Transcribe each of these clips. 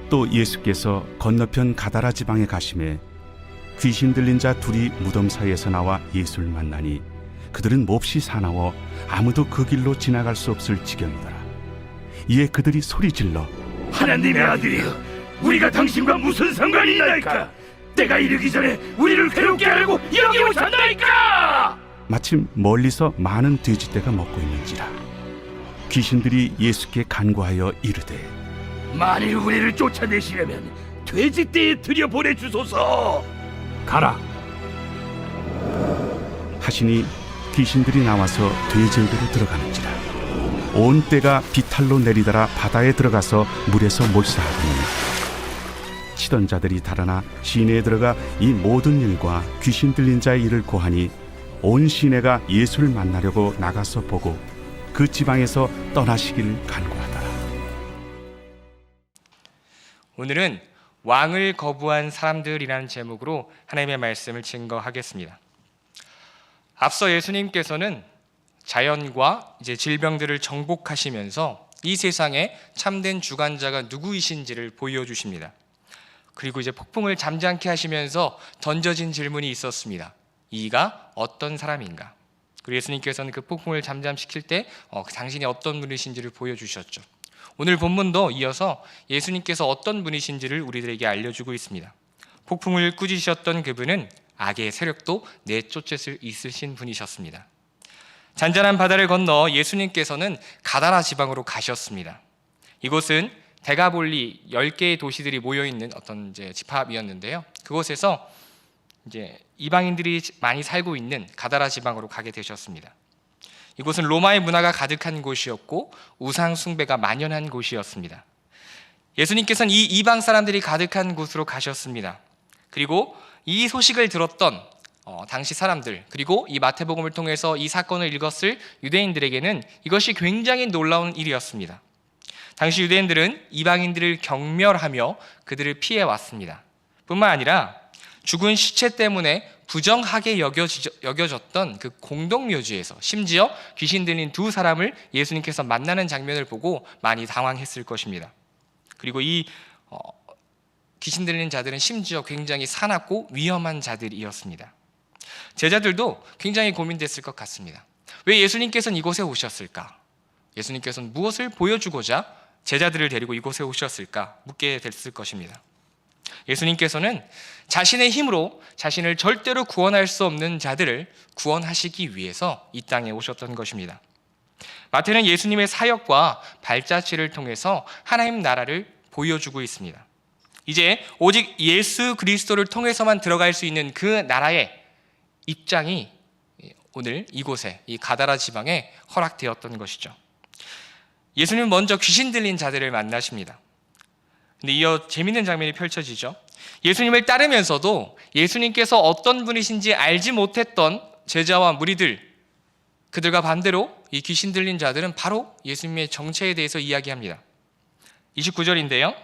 또 예수께서 건너편 가다라 지방에 가심에 귀신 들린 자 둘이 무덤 사이에서 나와 예수를 만나니 그들은 몹시 사나워 아무도 그 길로 지나갈 수 없을 지경이더라. 이에 그들이 소리질러 하나님의 아들이여, 우리가 당신과 무슨 상관이 있나이까? 때가 이르기 전에 우리를 괴롭게 하려고 여기 오셨나이까? 마침 멀리서 많은 돼지떼가 먹고 있는지라 귀신들이 예수께 간구하여 이르되 만일 우리를 쫓아내시려면 돼지떼에 들여보내주소서. 가라. 하시니 귀신들이 나와서 돼지에게로 들어가는지라 온 떼가 비탈로 내리달아 바다에 들어가서 물에서 몰사하더니 치던 자들이 달아나 시내에 들어가 이 모든 일과 귀신 들린 자의 일을 고하니 온 시내가 예수를 만나려고 나가서 보고 그 지방에서 떠나시기를 간구하더라. 오늘은 왕을 거부한 사람들이라는 제목으로 하나님의 말씀을 증거하겠습니다. 앞서 예수님께서는 자연과 질병들을 정복하시면서 이 세상에 참된 주관자가 누구이신지를 보여주십니다. 그리고 폭풍을 잠잠케 하시면서 던져진 질문이 있었습니다. 이가 어떤 사람인가? 그리고 예수님께서는 그 폭풍을 잠잠시킬 때 당신이 어떤 분이신지를 보여주셨죠. 오늘 본문도 이어서 예수님께서 어떤 분이신지를 우리들에게 알려주고 있습니다. 폭풍을 꾸짖으셨던 그분은 악의 세력도 내쫓을 수 있으신 분이셨습니다. 잔잔한 바다를 건너 예수님께서는 가다라 지방으로 가셨습니다. 이곳은 데가볼리 10개의 도시들이 모여있는 어떤 집합이었는데요. 그곳에서 이방인들이 많이 살고 있는 가다라 지방으로 가게 되셨습니다. 이곳은 로마의 문화가 가득한 곳이었고 우상 숭배가 만연한 곳이었습니다. 예수님께서는 이 이방 사람들이 가득한 곳으로 가셨습니다. 그리고 이 소식을 들었던 당시 사람들, 그리고 이 마태복음을 통해서 이 사건을 읽었을 유대인들에게는 이것이 굉장히 놀라운 일이었습니다. 당시 유대인들은 이방인들을 경멸하며 그들을 피해왔습니다. 뿐만 아니라 죽은 시체 때문에 부정하게 여겨졌던 그 공동묘지에서 심지어 귀신 들린 두 사람을 예수님께서 만나는 장면을 보고 많이 당황했을 것입니다. 그리고 이 귀신 들린 자들은 심지어 굉장히 사납고 위험한 자들이었습니다. 제자들도 굉장히 고민됐을 것 같습니다. 왜 예수님께서는 이곳에 오셨을까? 예수님께서는 무엇을 보여주고자 제자들을 데리고 이곳에 오셨을까? 묻게 됐을 것입니다. 예수님께서는 자신의 힘으로 자신을 절대로 구원할 수 없는 자들을 구원하시기 위해서 이 땅에 오셨던 것입니다. 마태는 예수님의 사역과 발자취를 통해서 하나님 나라를 보여주고 있습니다. 이제 오직 예수 그리스도를 통해서만 들어갈 수 있는 그 나라의 입장이 오늘 이곳에, 이 가다라 지방에 허락되었던 것이죠. 예수님은 먼저 귀신 들린 자들을 만나십니다. 근데 이어 재밌는 장면이 펼쳐지죠. 예수님을 따르면서도 예수님께서 어떤 분이신지 알지 못했던 제자와 무리들, 그들과 반대로 이 귀신 들린 자들은 바로 예수님의 정체에 대해서 이야기합니다. 29절인데요.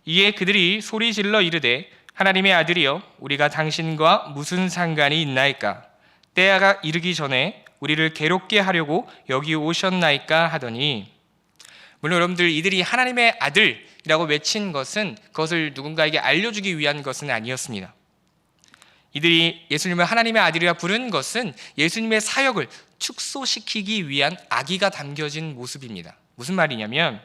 이에 그들이 소리질러 이르되 하나님의 아들이여, 우리가 당신과 무슨 상관이 있나이까? 때가 이르기 전에 우리를 괴롭게 하려고 여기 오셨나이까? 하더니, 물론 여러분들, 이들이 하나님의 아들이라고 외친 것은 그것을 누군가에게 알려주기 위한 것은 아니었습니다. 이들이 예수님을 하나님의 아들이라 부른 것은 예수님의 사역을 축소시키기 위한 악의가 담겨진 모습입니다. 무슨 말이냐면,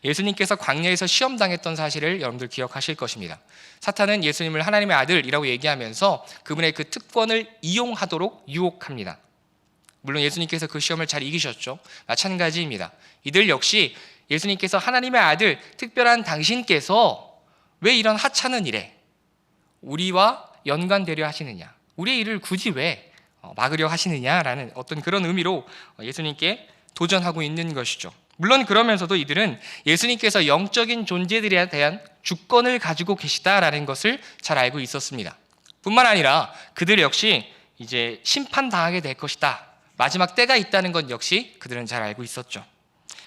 예수님께서 광야에서 시험당했던 사실을 여러분들 기억하실 것입니다. 사탄은 예수님을 하나님의 아들이라고 얘기하면서 그분의 그 특권을 이용하도록 유혹합니다. 물론 예수님께서 그 시험을 잘 이기셨죠. 마찬가지입니다. 이들 역시 예수님께서 하나님의 아들, 특별한 당신께서 왜 이런 하찮은 일에 우리와 연관되려 하시느냐, 우리의 일을 굳이 왜 막으려 하시느냐라는 어떤 그런 의미로 예수님께 도전하고 있는 것이죠. 물론 그러면서도 이들은 예수님께서 영적인 존재들에 대한 주권을 가지고 계시다라는 것을 잘 알고 있었습니다. 뿐만 아니라 그들 역시 이제 심판당하게 될 것이다, 마지막 때가 있다는 것 역시 그들은 잘 알고 있었죠.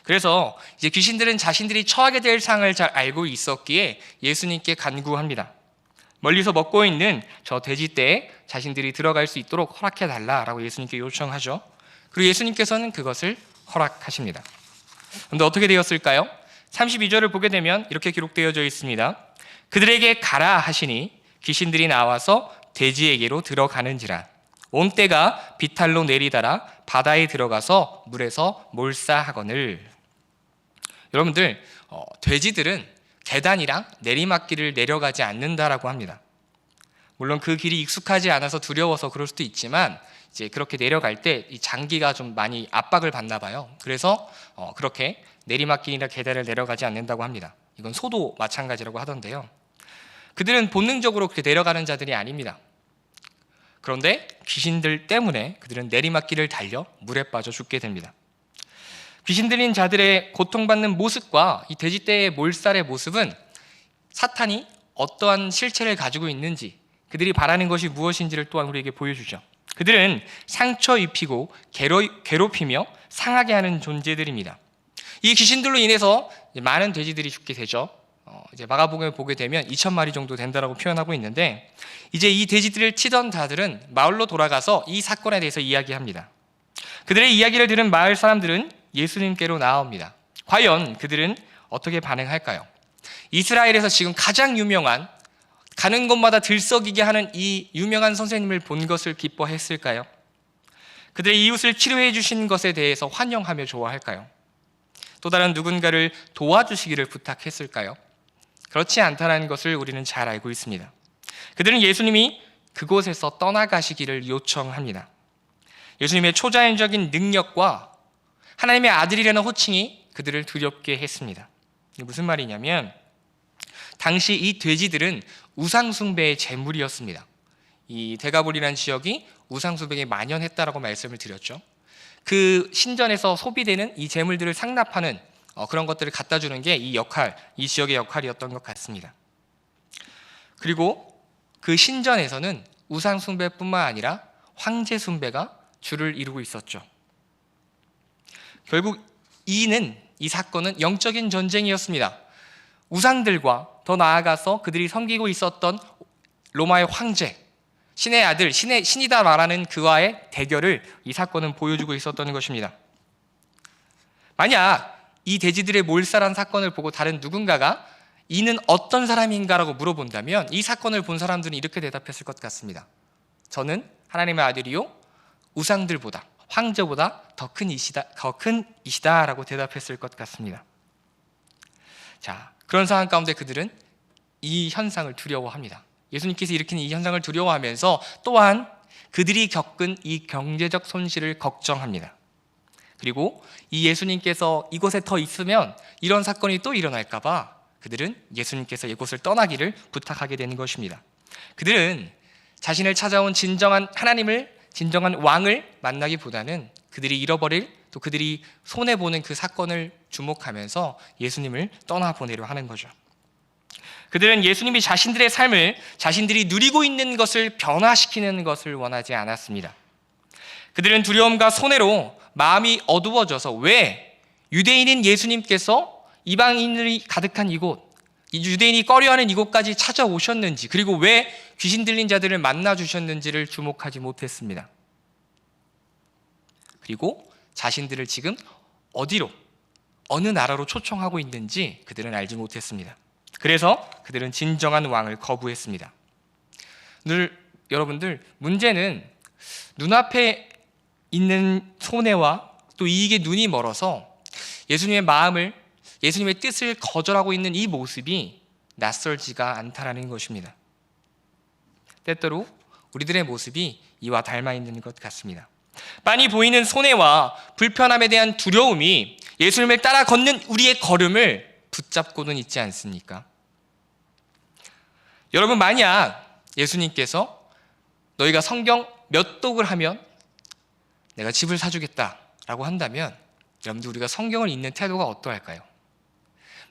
그래서 이제 귀신들은 자신들이 처하게 될 상을 잘 알고 있었기에 예수님께 간구합니다. 멀리서 먹고 있는 저 돼지떼에 자신들이 들어갈 수 있도록 허락해달라라고 예수님께 요청하죠. 그리고 예수님께서는 그것을 허락하십니다. 그런데 어떻게 되었을까요? 32절을 보게 되면 이렇게 기록되어져 있습니다. 그들에게 가라 하시니 귀신들이 나와서 돼지에게로 들어가는지라. 온 떼가 비탈로 내리다라 바다에 들어가서 물에서 몰사하거늘. 여러분들, 돼지들은 계단이랑 내리막길을 내려가지 않는다라고 합니다. 물론 그 길이 익숙하지 않아서 두려워서 그럴 수도 있지만 이제 그렇게 내려갈 때 이 장기가 좀 많이 압박을 받나 봐요. 그래서 그렇게 내리막길이나 계단을 내려가지 않는다고 합니다. 이건 소도 마찬가지라고 하던데요. 그들은 본능적으로 그렇게 내려가는 자들이 아닙니다. 그런데 귀신들 때문에 그들은 내리막길을 달려 물에 빠져 죽게 됩니다. 귀신 들린 자들의 고통받는 모습과 이 돼지떼의 몰살의 모습은 사탄이 어떠한 실체를 가지고 있는지, 그들이 바라는 것이 무엇인지를 또한 우리에게 보여주죠. 그들은 상처 입히고 괴롭히며 상하게 하는 존재들입니다. 이 귀신들로 인해서 많은 돼지들이 죽게 되죠. 이제 마가복음을 보게 되면 2,000마리 정도 된다라고 표현하고 있는데, 이제 이 돼지들을 치던 자들은 마을로 돌아가서 이 사건에 대해서 이야기합니다. 그들의 이야기를 들은 마을 사람들은 예수님께로 나아옵니다. 과연 그들은 어떻게 반응할까요? 이스라엘에서 지금 가장 유명한, 가는 곳마다 들썩이게 하는 이 유명한 선생님을 본 것을 기뻐했을까요? 그들의 이웃을 치료해 주신 것에 대해서 환영하며 좋아할까요? 또 다른 누군가를 도와주시기를 부탁했을까요? 그렇지 않다는 것을 우리는 잘 알고 있습니다. 그들은 예수님이 그곳에서 떠나가시기를 요청합니다. 예수님의 초자연적인 능력과 하나님의 아들이라는 호칭이 그들을 두렵게 했습니다. 이게 무슨 말이냐면, 당시 이 돼지들은 우상숭배의 제물이었습니다. 이 데가볼이라는 지역이 우상숭배에 만연했다라고 말씀을 드렸죠. 그 신전에서 소비되는 이 제물들을 상납하는 그런 것들을 갖다 주는 게 이 지역의 역할이었던 것 같습니다. 그리고 그 신전에서는 우상숭배뿐만 아니라 황제숭배가 주를 이루고 있었죠. 결국 이 사건은 영적인 전쟁이었습니다. 우상들과 더 나아가서 그들이 섬기고 있었던 로마의 황제, 신의 아들, 신이다 말하는 그와의 대결을 이 사건은 보여주고 있었던 것입니다. 만약 이 돼지들의 몰살한 사건을 보고 다른 누군가가 이는 어떤 사람인가라고 물어본다면 이 사건을 본 사람들은 이렇게 대답했을 것 같습니다. 저는 하나님의 아들이요 우상들보다, 황제보다 더 큰 이시다라고 대답했을 것 같습니다. 자, 그런 상황 가운데 그들은 이 현상을 두려워합니다. 예수님께서 일으키는 이 현상을 두려워하면서 또한 그들이 겪은 이 경제적 손실을 걱정합니다. 그리고 이 예수님께서 이곳에 더 있으면 이런 사건이 또 일어날까 봐 그들은 예수님께서 이곳을 떠나기를 부탁하게 되는 것입니다. 그들은 자신을 찾아온 진정한 왕을 만나기보다는 그들이 잃어버릴, 또 그들이 손해보는 그 사건을 주목하면서 예수님을 떠나보내려 하는 거죠. 그들은 예수님이 자신들의 삶을 자신들이 누리고 있는 것을 변화시키는 것을 원하지 않았습니다. 그들은 두려움과 손해로 마음이 어두워져서 왜 유대인인 예수님께서 이방인들이 가득한 이곳, 유대인이 꺼려하는 이곳까지 찾아오셨는지, 그리고 왜 귀신 들린 자들을 만나 주셨는지를 주목하지 못했습니다. 그리고 자신들을 지금 어느 나라로 초청하고 있는지 그들은 알지 못했습니다. 그래서 그들은 진정한 왕을 거부했습니다. 여러분들, 문제는 눈앞에 있는 손해와 또 이익에 눈이 멀어서 예수님의 뜻을 거절하고 있는 이 모습이 낯설지가 않다라는 것입니다. 때때로 우리들의 모습이 이와 닮아 있는 것 같습니다. 빤히 보이는 손해와 불편함에 대한 두려움이 예수님을 따라 걷는 우리의 걸음을 붙잡고는 있지 않습니까? 여러분, 만약 예수님께서 너희가 성경 몇 독을 하면 내가 집을 사주겠다라고 한다면 여러분들, 우리가 성경을 읽는 태도가 어떠할까요?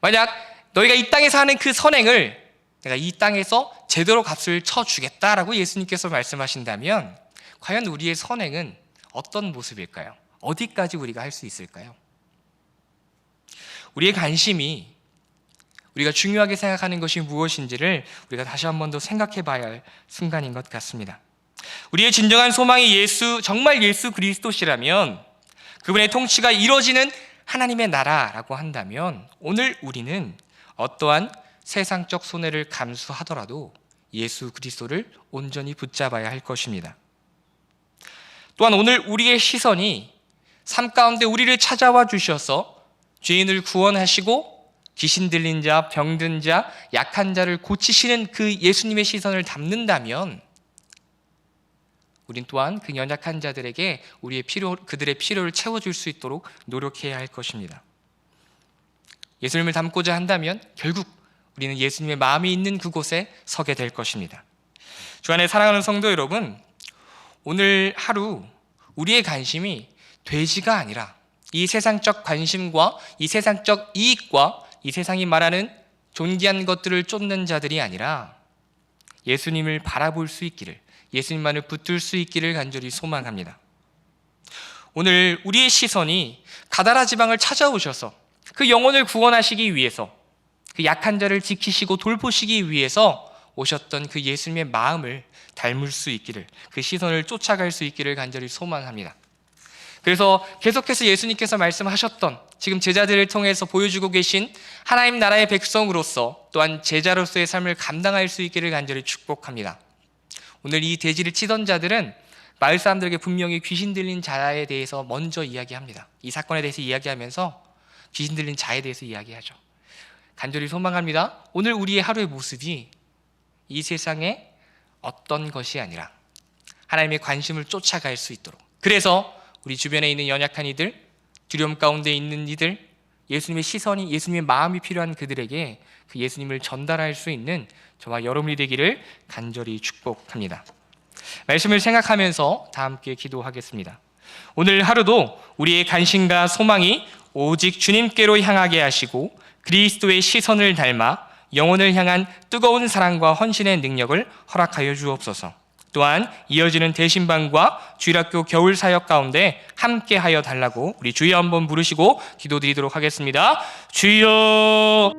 만약 너희가 이 땅에서 하는 그 선행을 내가 이 땅에서 제대로 값을 쳐주겠다라고 예수님께서 말씀하신다면 과연 우리의 선행은 어떤 모습일까요? 어디까지 우리가 할 수 있을까요? 우리의 관심이, 우리가 중요하게 생각하는 것이 무엇인지를 우리가 다시 한 번 더 생각해 봐야 할 순간인 것 같습니다. 우리의 진정한 소망이 정말 예수 그리스도시라면 그분의 통치가 이루어지는 하나님의 나라라고 한다면 오늘 우리는 어떠한 세상적 손해를 감수하더라도 예수 그리스도를 온전히 붙잡아야 할 것입니다. 또한 오늘 우리의 시선이 삶 가운데 우리를 찾아와 주셔서 죄인을 구원하시고 귀신 들린 자, 병든 자, 약한 자를 고치시는 그 예수님의 시선을 담는다면 우린 또한 그 연약한 자들에게 그들의 필요를 채워줄 수 있도록 노력해야 할 것입니다. 예수님을 닮고자 한다면 결국 우리는 예수님의 마음이 있는 그곳에 서게 될 것입니다. 주 안에 사랑하는 성도 여러분, 오늘 하루 우리의 관심이 돼지가 아니라 이 세상적 관심과 이 세상적 이익과 이 세상이 말하는 존귀한 것들을 쫓는 자들이 아니라 예수님을 바라볼 수 있기를, 예수님만을 붙들 수 있기를 간절히 소망합니다. 오늘 우리의 시선이 가다라 지방을 찾아오셔서 그 영혼을 구원하시기 위해서, 그 약한 자를 지키시고 돌보시기 위해서 오셨던 그 예수님의 마음을 닮을 수 있기를, 그 시선을 쫓아갈 수 있기를 간절히 소망합니다. 그래서 계속해서 예수님께서 말씀하셨던, 지금 제자들을 통해서 보여주고 계신 하나님 나라의 백성으로서 또한 제자로서의 삶을 감당할 수 있기를 간절히 축복합니다. 오늘 이 돼지를 치던 자들은 마을 사람들에게 분명히 귀신 들린 자에 대해서 먼저 이야기합니다. 이 사건에 대해서 이야기하면서 귀신 들린 자에 대해서 이야기하죠. 간절히 소망합니다. 오늘 우리의 하루의 모습이 이 세상의 어떤 것이 아니라 하나님의 관심을 쫓아갈 수 있도록, 그래서 우리 주변에 있는 연약한 이들, 두려움 가운데 있는 이들, 예수님의 시선이, 예수님의 마음이 필요한 그들에게 그 예수님을 전달할 수 있는 저와 여러분이 되기를 간절히 축복합니다. 말씀을 생각하면서 다 함께 기도하겠습니다. 오늘 하루도 우리의 관심과 소망이 오직 주님께로 향하게 하시고 그리스도의 시선을 닮아 영혼을 향한 뜨거운 사랑과 헌신의 능력을 허락하여 주옵소서. 또한 이어지는 대신방과 주일학교 겨울 사역 가운데 함께하여 달라고 우리 주여 한번 부르시고 기도드리도록 하겠습니다. 주여.